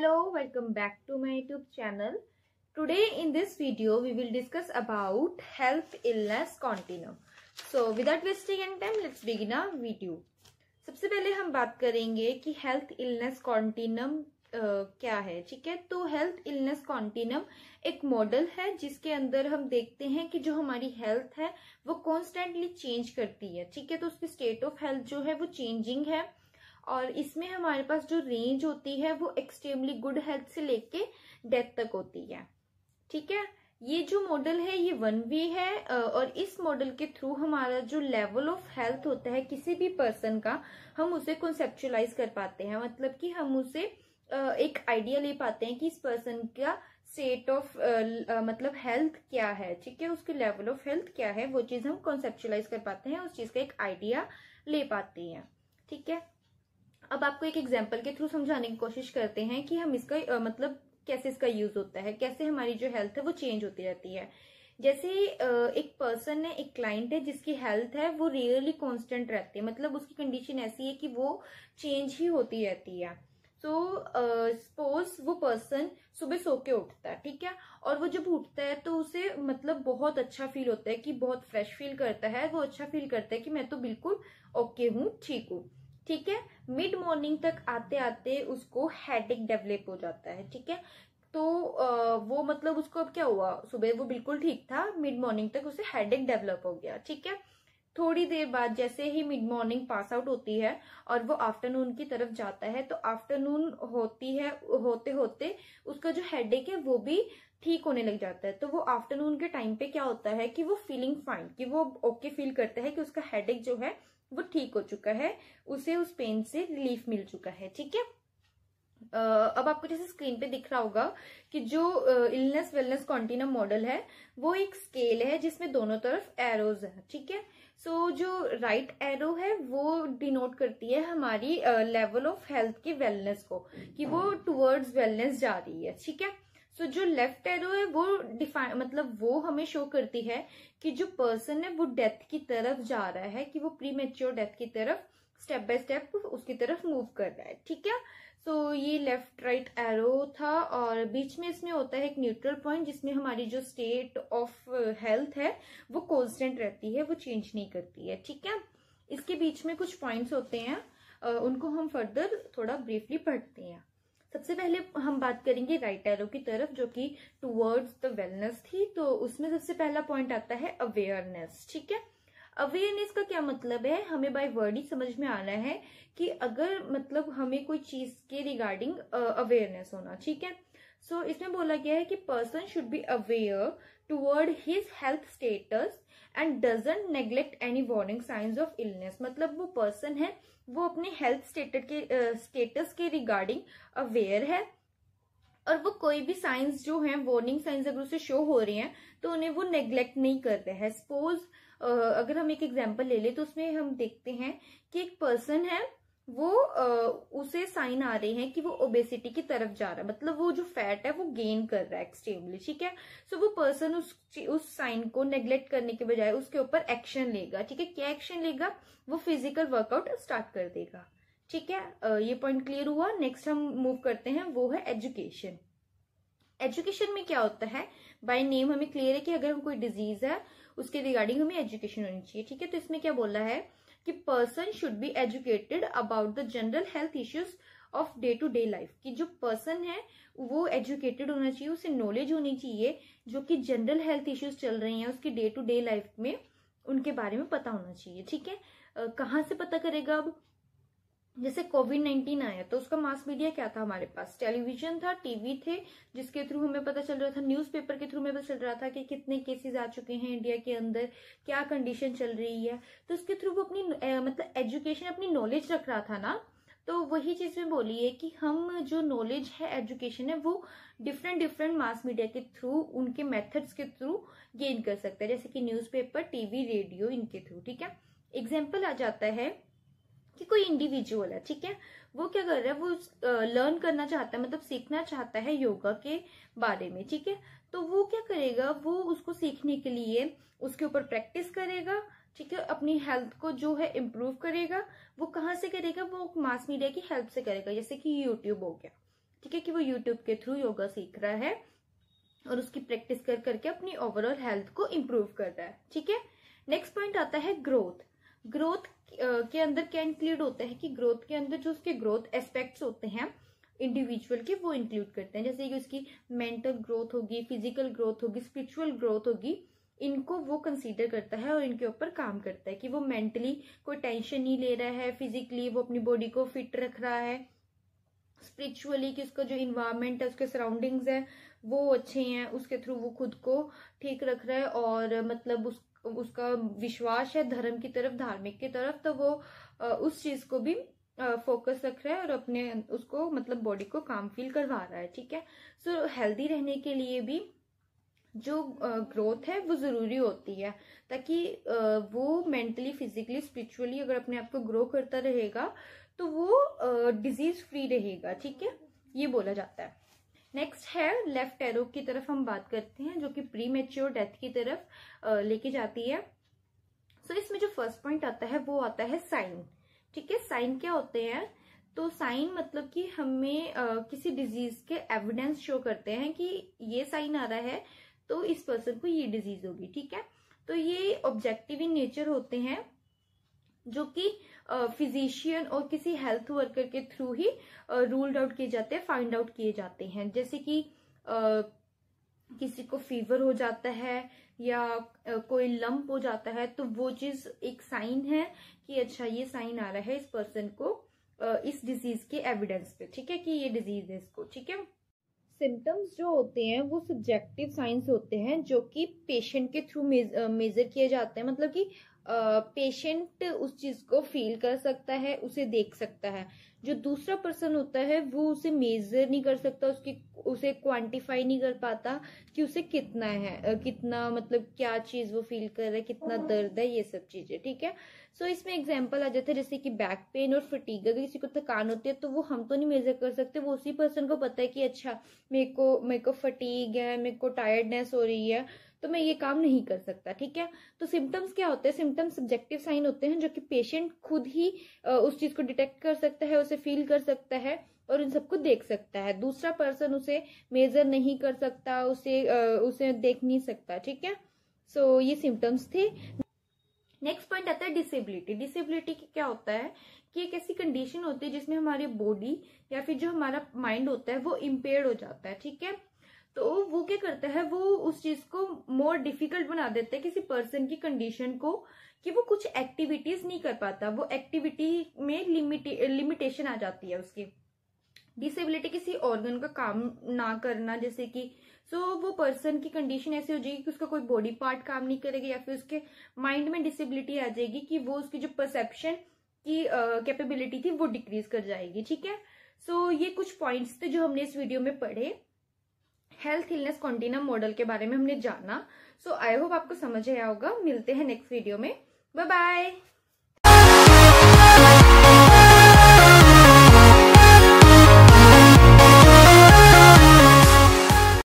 Hello, welcome back to my YouTube channel. Today in this video we will discuss about health illness continuum. So without wasting any time, let's begin our video. सबसे पहले हम बात करेंगे कि health illness continuum क्या है. ठीक है, तो हेल्थ इलनेस कॉन्टिनम एक मॉडल है जिसके अंदर हम देखते हैं कि जो हमारी हेल्थ है वो कॉन्स्टेंटली चेंज करती है. ठीक है, तो उसकी स्टेट ऑफ हेल्थ जो है वो चेंजिंग है और इसमें हमारे पास जो रेंज होती है वो एक्सट्रीमली गुड हेल्थ से लेके डेथ तक होती है. ठीक है, ये जो मॉडल है ये वन वे है और इस मॉडल के थ्रू हमारा जो लेवल ऑफ हेल्थ होता है किसी भी पर्सन का, हम उसे कॉन्सेप्चुलाइज कर पाते हैं. मतलब कि हम उसे एक आइडिया ले पाते हैं कि इस पर्सन का स्टेट ऑफ मतलब हेल्थ क्या है. ठीक है, उसके लेवल ऑफ हेल्थ क्या है वो चीज हम कॉन्सेप्चुलाइज कर पाते हैं, उस चीज का एक आइडिया ले पाते हैं. ठीक है, अब आपको एक एग्जाम्पल के थ्रू समझाने की कोशिश करते हैं कि हम इसका मतलब कैसे इसका यूज होता है, कैसे हमारी जो हेल्थ है वो चेंज होती रहती है. जैसे एक पर्सन है, एक क्लाइंट है जिसकी हेल्थ है वो रियली कांस्टेंट रहती है. मतलब उसकी कंडीशन ऐसी है कि वो चेंज ही होती रहती है. सो सपोज वो पर्सन सुबह सो के उठता है. ठीक है, और वो जब उठता है तो उसे मतलब बहुत अच्छा फील होता है कि बहुत फ्रेश फील करता है. वो अच्छा फील करता है कि मैं तो बिल्कुल ओके हूँ, ठीक हूँ. ठीक है, मिड मॉर्निंग तक आते आते उसको हेडेक डेवलप हो जाता है. ठीक है, तो वो मतलब उसको अब क्या हुआ, सुबह वो बिल्कुल ठीक था, मिड मॉर्निंग तक उसे हेडेक डेवलप हो गया. ठीक है, थोड़ी देर बाद जैसे ही मिड मॉर्निंग पास आउट होती है और वो आफ्टरनून की तरफ जाता है तो आफ्टरनून होती है, होते होते उसका जो हेडेक है वो भी ठीक होने लग जाता है. तो वो आफ्टरनून के टाइम पे क्या होता है कि वो फीलिंग फाइन, कि वो ओके फील करता है कि उसका हेडेक जो है वो ठीक हो चुका है, उसे उस पेन से रिलीफ मिल चुका है. ठीक है, अब आपको जैसे स्क्रीन पे दिख रहा होगा कि जो इलनेस वेलनेस कॉन्टिनम मॉडल है वो एक स्केल है जिसमें दोनों तरफ एरोज है. ठीक है, सो जो राइट एरो है वो डिनोट करती है हमारी लेवल ऑफ हेल्थ की वेलनेस को, कि वो टुवर्ड्स वेलनेस जा रही है. ठीक है, सो जो लेफ्ट एरो है वो डिफाइन मतलब वो हमें शो करती है कि जो पर्सन है वो डेथ की तरफ जा रहा है, कि वो प्री मेच्योर डेथ की तरफ स्टेप बाय स्टेप उसकी तरफ मूव कर रहा है. ठीक है, सो ये लेफ्ट राइट एरो था और बीच में इसमें होता है एक न्यूट्रल पॉइंट जिसमें हमारी जो स्टेट ऑफ हेल्थ है वो कांस्टेंट रहती है, वो चेंज नहीं करती है. ठीक है, इसके बीच में कुछ पॉइंट्स होते हैं, उनको हम फर्दर थोड़ा ब्रीफली पढ़ते हैं. सबसे पहले हम बात करेंगे राइट एरो की तरफ जो कि टुवर्ड्स द वेलनेस थी. तो उसमें सबसे पहला पॉइंट आता है अवेयरनेस. ठीक है, अवेयरनेस का क्या मतलब है, हमें बाय वर्ड ही समझ में आना है कि अगर मतलब हमें कोई चीज के रिगार्डिंग अवेयरनेस होना. ठीक है, सो इसमें बोला गया है कि person should be aware toward his health status and doesn't neglect any warning science of illness. मतलब वो पर्सन है वो अपने हेल्थ स्टेटस के रिगार्डिंग अवेयर है और वो कोई भी साइंस जो है वार्निंग साइंस अगर उसे शो हो रही हैं तो उन्हें वो नेग्लेक्ट नहीं कर रहे हैं. सपोज अगर हम एक एग्जांपल ले ले तो उसमें हम देखते हैं कि एक पर्सन है वो उसे साइन आ रहे हैं कि वो ओबेसिटी की तरफ जा रहा है, मतलब वो जो फैट है वो गेन कर रहा है एक्सट्रीमली. ठीक है, सो वो पर्सन उस साइन को नेग्लेक्ट करने के बजाय उसके ऊपर एक्शन लेगा. ठीक है, क्या एक्शन लेगा, वो फिजिकल वर्कआउट स्टार्ट कर देगा. ठीक है, ये पॉइंट क्लियर हुआ. नेक्स्ट हम मूव करते हैं, वो है एजुकेशन. एजुकेशन में क्या होता है, बाय नेम हमें क्लियर है कि अगर हम कोई डिजीज है उसके रिगार्डिंग हमें एजुकेशन होनी चाहिए. ठीक है, तो इसमें क्या बोला है कि person should be educated about the general health issues of day to day life. कि जो पर्सन है वो एजुकेटेड होना चाहिए, उसे नॉलेज होनी चाहिए जो कि जनरल हेल्थ इश्यूज चल रही हैं उसकी डे टू डे लाइफ में, उनके बारे में पता होना चाहिए. ठीक है, कहाँ से पता करेगा, अब जैसे कोविड-19 आया तो उसका मास मीडिया क्या था, हमारे पास टेलीविजन था, टीवी थे, जिसके थ्रू हमें पता चल रहा था, न्यूज़पेपर के थ्रू हमें पता चल रहा था कि कितने केसेस आ चुके हैं इंडिया के अंदर, क्या कंडीशन चल रही है. तो उसके थ्रू वो अपनी मतलब एजुकेशन, अपनी नॉलेज रख रहा था ना. तो वही चीज में बोली है कि हम जो नॉलेज है, एजुकेशन है, वो डिफरेंट मास मीडिया के थ्रू, उनके मेथड्स के थ्रू गेन कर सकते हैं, जैसे कि न्यूज़पेपर, टीवी, रेडियो, इनके थ्रू. ठीक है, एग्जाम्पल आ जाता है कि कोई इंडिविजुअल है. ठीक है, वो क्या कर रहा है, वो लर्न करना चाहता है, मतलब सीखना चाहता है योगा के बारे में. ठीक है, तो वो क्या करेगा, वो उसको सीखने के लिए उसके ऊपर प्रैक्टिस करेगा. ठीक है, अपनी हेल्थ को जो है इम्प्रूव करेगा. वो कहाँ से करेगा, वो मास मीडिया की हेल्प से करेगा, जैसे कि यूट्यूब हो गया. ठीक है, कि वो यूट्यूब के थ्रू योगा सीख रहा है और उसकी प्रैक्टिस कर करके अपनी ओवरऑल हेल्थ को इम्प्रूव कर रहा है। ठीक है, नेक्स्ट पॉइंट आता है ग्रोथ। ग्रोथ के अंदर क्या इंक्लूड होता है कि ग्रोथ के अंदर जो उसके ग्रोथ एस्पेक्ट्स होते हैं इंडिविजुअल के, वो इंक्लूड करते हैं। जैसे कि उसकी मेंटल ग्रोथ होगी, फिजिकल ग्रोथ होगी, स्पिरिचुअल ग्रोथ होगी, इनको वो कंसीडर करता है और इनके ऊपर काम करता है कि वो मेंटली कोई टेंशन नहीं ले रहा है, फिजिकली वो अपनी बॉडी को फिट रख रहा है, स्पिरिचुअली कि उसका जो इन्वायरमेंट है, उसके सराउंडिंग्स है वो अच्छे हैं, उसके थ्रू वो खुद को ठीक रख रहा है और मतलब उसका विश्वास है धर्म की तरफ, धार्मिक की तरफ, तो वो उस चीज को भी फोकस रख रहा है और अपने उसको मतलब बॉडी को काम फील करवा रहा है। ठीक है, सो हेल्दी रहने के लिए भी जो ग्रोथ है वो जरूरी होती है, ताकि वो मेंटली, फिजिकली, स्पिरिचुअली अगर अपने आप को ग्रो करता रहेगा तो वो डिजीज फ्री रहेगा। ठीक है, ये बोला जाता है। नेक्स्ट है लेफ्ट एरो की तरफ हम बात करते हैं, जो कि प्री मैच्योर डेथ की तरफ लेके जाती है। सो इसमें जो फर्स्ट पॉइंट आता है वो आता है साइन। ठीक है, साइन क्या होते हैं? तो साइन मतलब कि हमें किसी डिजीज के एविडेंस शो करते हैं कि ये साइन आ रहा है तो इस पर्सन को ये डिजीज होगी। ठीक है, तो ये ऑब्जेक्टिव इन नेचर होते हैं जो कि फिजिशियन और किसी हेल्थ वर्कर के थ्रू ही रूल्ड आउट किए जाते हैं, फाइंड आउट किए जाते हैं। जैसे कि किसी को फीवर हो जाता है या कोई लंप हो जाता है, तो वो चीज एक साइन है कि अच्छा ये साइन आ रहा है इस पर्सन को इस डिजीज के एविडेंस पे। ठीक है, कि ये डिजीज है इसको। ठीक है, सिम्टम्स जो होते हैं वो सब्जेक्टिव साइंस होते हैं जो कि पेशेंट के थ्रू मेजर किए जाते हैं। मतलब कि पेशेंट उस चीज को फील कर सकता है, उसे देख सकता है। जो दूसरा पर्सन होता है वो उसे मेजर नहीं कर सकता, उसे क्वांटिफाई नहीं कर पाता कि उसे कितना है, कितना मतलब क्या चीज वो फील कर रहा है, कितना दर्द है, ये सब चीजें। ठीक है, सो इसमें एग्जांपल आ जाता है जैसे कि बैक पेन और फटीग। अगर किसी को थकान होती है तो वो हम तो नहीं मेजर कर सकते, वो उसी पर्सन को पता है कि अच्छा मेरे को फटीग है, मेरे को टायर्डनेस हो रही है, तो मैं ये काम नहीं कर सकता। ठीक है, तो सिम्टम्स क्या होते हैं? सिम्टम्स सब्जेक्टिव साइन होते हैं जो कि पेशेंट खुद ही उस चीज को डिटेक्ट कर सकता है, उसे फील कर सकता है और इन सबको देख सकता है। दूसरा पर्सन उसे मेजर नहीं कर सकता, उसे देख नहीं सकता। ठीक है, सो ये सिम्टम्स थे। नेक्स्ट पॉइंट आता है डिसेबिलिटी। डिसेबिलिटी क्या होता है कि एक ऐसी कंडीशन होती है जिसमें हमारी बॉडी या फिर जो हमारा माइंड होता है वो इम्पेयर्ड हो जाता है। ठीक है, तो वो क्या करता है, वो उस चीज को मोर डिफिकल्ट बना देता है किसी पर्सन की कंडीशन को, कि वो कुछ एक्टिविटीज नहीं कर पाता, वो एक्टिविटी में लिमिटेशन आ जाती है उसकी। डिसेबिलिटी किसी ऑर्गन का काम ना करना, जैसे कि वो पर्सन की कंडीशन ऐसी हो जाएगी कि उसका कोई बॉडी पार्ट काम नहीं करेगा, या फिर उसके माइंड में डिसेबिलिटी आ जाएगी कि वो उसकी जो परसेप्शन की कैपेबिलिटी थी वो डिक्रीज कर जाएगी। ठीक है, सो ये कुछ पॉइंट्स थे जो हमने इस वीडियो में पढ़े। हेल्थ इलनेस कॉन्टिन्यूम मॉडल के बारे में हमने जाना। सो आई होप आपको समझ आया होगा। मिलते हैं नेक्स्ट वीडियो में। Bye bye.